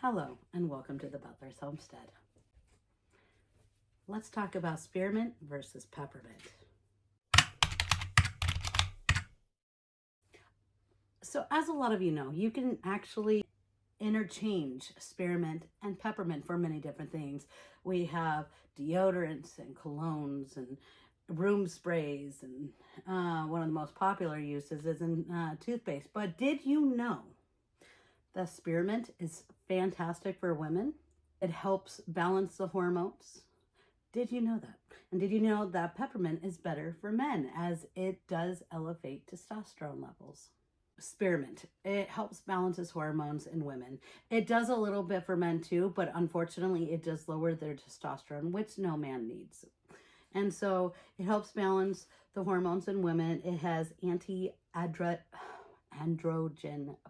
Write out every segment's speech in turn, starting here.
Hello and welcome to the Butler's Homestead. Let's talk about spearmint versus peppermint. So as a lot of you know, you can actually interchange spearmint and peppermint for many different things. We have deodorants and colognes and room sprays, and one of the most popular uses is in toothpaste. But did you know that spearmint is fantastic for women? It helps balance the hormones. Did you know that? And did you know that peppermint is better for men as it does elevate testosterone levels? Spearmint, it helps balances hormones in women. It does a little bit for men too, but unfortunately it does lower their testosterone, which no man needs. And so it helps balance the hormones in women. It has anti-androgen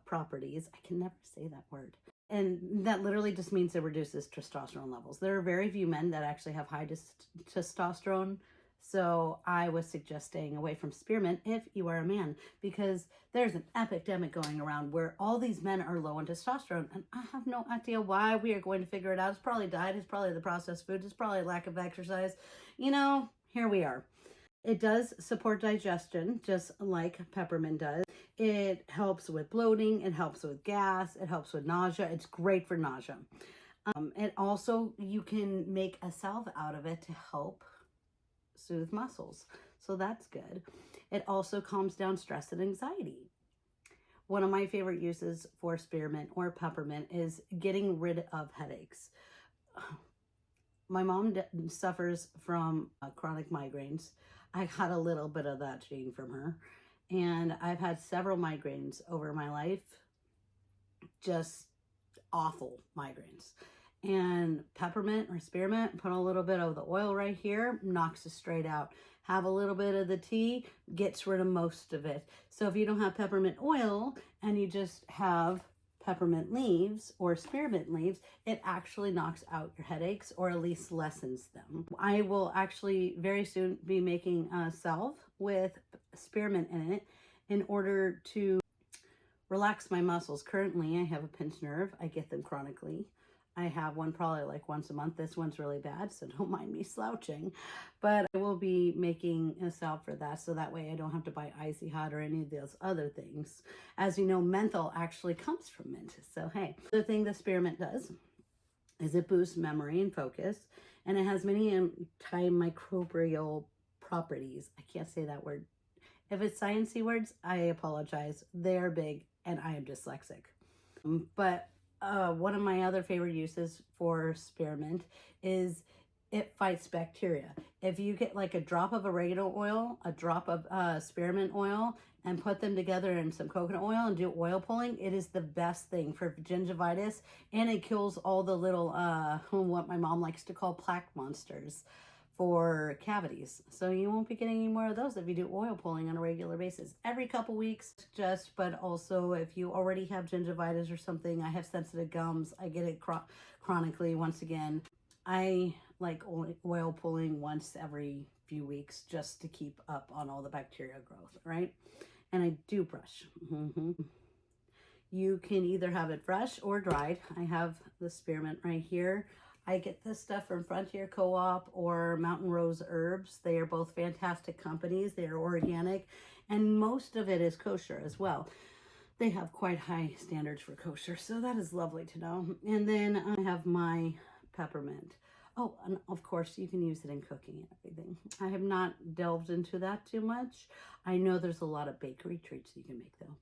properties. I can never say that word. And that literally just means it reduces testosterone levels. There are very few men that actually have high testosterone. So I was suggesting away from spearmint if you are a man, because there's an epidemic going around where all these men are low on testosterone. And I have no idea why. We are going to figure it out. It's probably diet. It's probably the processed food. It's probably lack of exercise. You know, here we are. It does support digestion, just like peppermint does. It helps with bloating. It helps with gas. It helps with nausea. It's great for nausea. And also, you can make a salve out of it to help soothe muscles. So that's good. It also calms down stress and anxiety. One of my favorite uses for spearmint or peppermint is getting rid of headaches. My mom suffers from chronic migraines. I got a little bit of that gene from her. And I've had several migraines over my life. Just awful migraines. And peppermint or spearmint, put a little bit of the oil right here, knocks it straight out. Have a little bit of the tea, gets rid of most of it. So if you don't have peppermint oil and you just have peppermint leaves or spearmint leaves, it actually knocks out your headaches or at least lessens them. I will actually very soon be making a salve with spearmint in it in order to relax my muscles. Currently, I have a pinched nerve. I get them chronically. I have one probably like once a month. This one's really bad, so don't mind me slouching. But I will be making a salve for that, so that way I don't have to buy Icy Hot or any of those other things. As you know, menthol actually comes from mint. So hey, the thing that spearmint does is it boosts memory and focus, and it has many antimicrobial properties. I can't say that word. If it's sciencey words, I apologize. They're big, and I am dyslexic. But one of my other favorite uses for spearmint is it fights bacteria. If you get like a drop of oregano oil, a drop of spearmint oil, and put them together in some coconut oil and do oil pulling, it is the best thing for gingivitis, and it kills all the little, what my mom likes to call plaque monsters for cavities. So you won't be getting any more of those if you do oil pulling on a regular basis. Every couple weeks, but also if you already have gingivitis or something, I have sensitive gums, I get it chronically. Once again, I like oil pulling once every few weeks just to keep up on all the bacteria growth, right? And I do brush. You can either have it fresh or dried. I have the spearmint right here. I get this stuff from Frontier Co-op or Mountain Rose Herbs. They are both fantastic companies. They are organic, and most of it is kosher as well. They have quite high standards for kosher, so that is lovely to know. And then I have my peppermint. Oh, and of course, you can use it in cooking and everything. I have not delved into that too much. I know there's a lot of bakery treats you can make, though.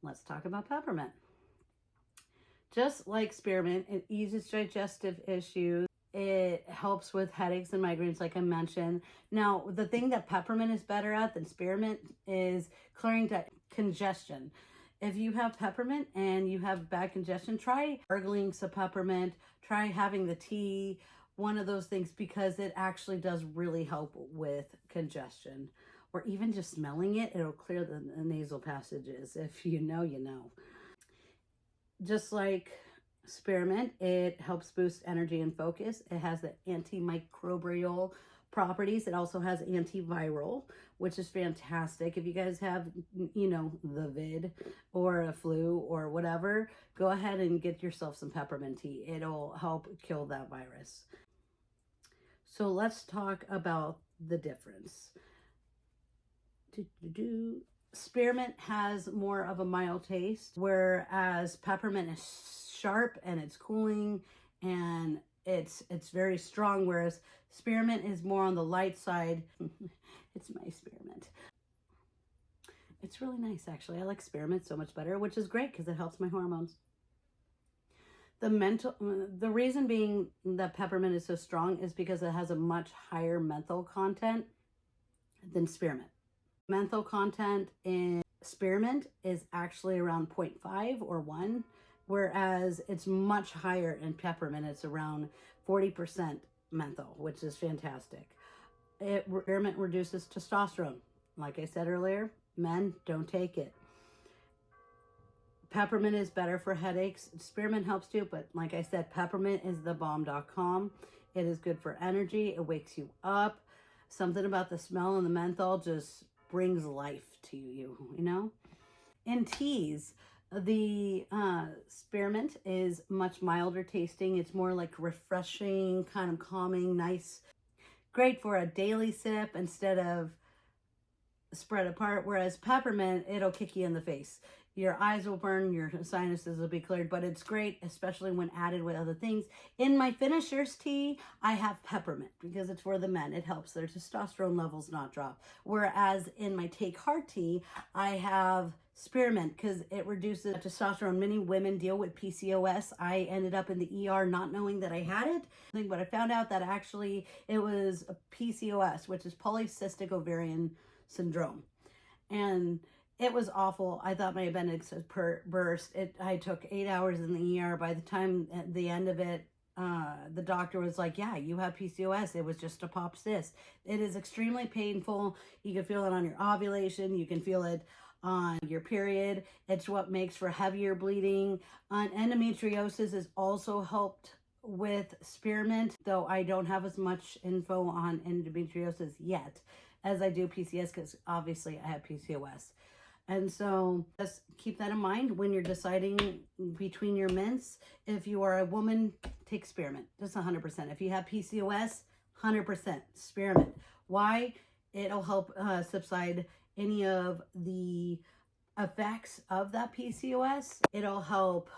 Let's talk about peppermint. Just like spearmint, it eases digestive issues. It helps with headaches and migraines, like I mentioned. Now, the thing that peppermint is better at than spearmint is clearing congestion. If you have peppermint and you have bad congestion, try gargling some peppermint. Try having the tea, one of those things, because it actually does really help with congestion. Or even just smelling it, it'll clear the nasal passages. If you know, you know. Just like spearmint, it helps boost energy and focus. It has the antimicrobial properties. It also has antiviral, which is fantastic. If you guys have, you know, the vid or a flu or whatever, go ahead and get yourself some peppermint tea. It'll help kill that virus. So let's talk about the difference. Spearmint has more of a mild taste, whereas peppermint is sharp and it's cooling and it's very strong, whereas spearmint is more on the light side. It's my spearmint. It's really nice, actually. I like spearmint so much better, which is great because it helps my hormones. The reason being that peppermint is so strong is because it has a much higher menthol content than spearmint. Menthol content in spearmint is actually around 0.5 or 1, whereas it's much higher in peppermint. It's around 40% menthol, which is fantastic. Spearmint reduces testosterone. Like I said earlier, men, don't take it. Peppermint is better for headaches. Spearmint helps too, but like I said, peppermint is the bomb.com. It is good for energy. It wakes you up. Something about the smell and the menthol just brings life to you, you know? In teas, the spearmint is much milder tasting. It's more like refreshing, kind of calming, nice. Great for a daily sip instead of spread apart, whereas peppermint, it'll kick you in the face. Your eyes will burn, your sinuses will be cleared, but it's great, especially when added with other things. In my finishers tea, I have peppermint because it's for the men. It helps their testosterone levels not drop. Whereas in my take heart tea, I have spearmint because it reduces testosterone. Many women deal with PCOS. I ended up in the ER not knowing that I had it, but I found out that actually it was a PCOS, which is polycystic ovarian syndrome. And it was awful. I thought my appendix had burst. I took 8 hours in the ER. By the time at the end of it, the doctor was like, yeah, you have PCOS. It was just a pop cyst. It is extremely painful. You can feel it on your ovulation. You can feel it on your period. It's what makes for heavier bleeding. Endometriosis is also helped with spearmint, though I don't have as much info on endometriosis yet as I do PCOS, because obviously I have PCOS. And so just keep that in mind when you're deciding between your mints. If you are a woman, take spearmint, just 100%. If you have PCOS, 100% spearmint. Why? It'll help subside any of the effects of that PCOS. It'll help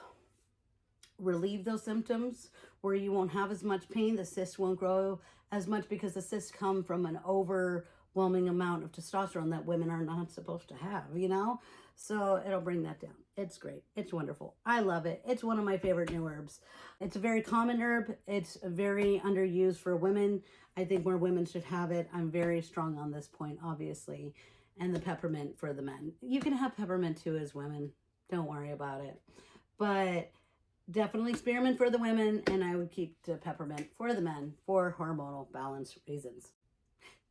relieve those symptoms where you won't have as much pain. The cysts won't grow as much because the cysts come from an overwhelming amount of testosterone that women are not supposed to have, you know? So it'll bring that down. It's great. It's wonderful. I love it. It's one of my favorite new herbs. It's a very common herb. It's very underused for women. I think more women should have it. I'm very strong on this point, obviously. And the peppermint for the men. You can have peppermint too as women. Don't worry about it. But definitely spearmint for the women, and I would keep the peppermint for the men for hormonal balance reasons.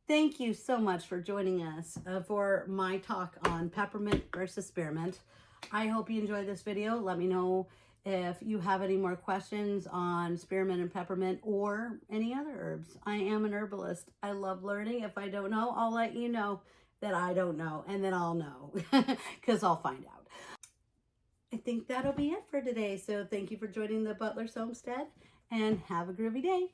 Thank you so much for joining us for my talk on peppermint versus spearmint. I hope you enjoyed this video. Let me know if you have any more questions on spearmint and peppermint or any other herbs. I am an herbalist. I love learning. If I don't know, I'll let you know that I don't know, and then I'll know because I'll find out. I think that'll be it for today. So thank you for joining the Butler's Homestead, and have a groovy day.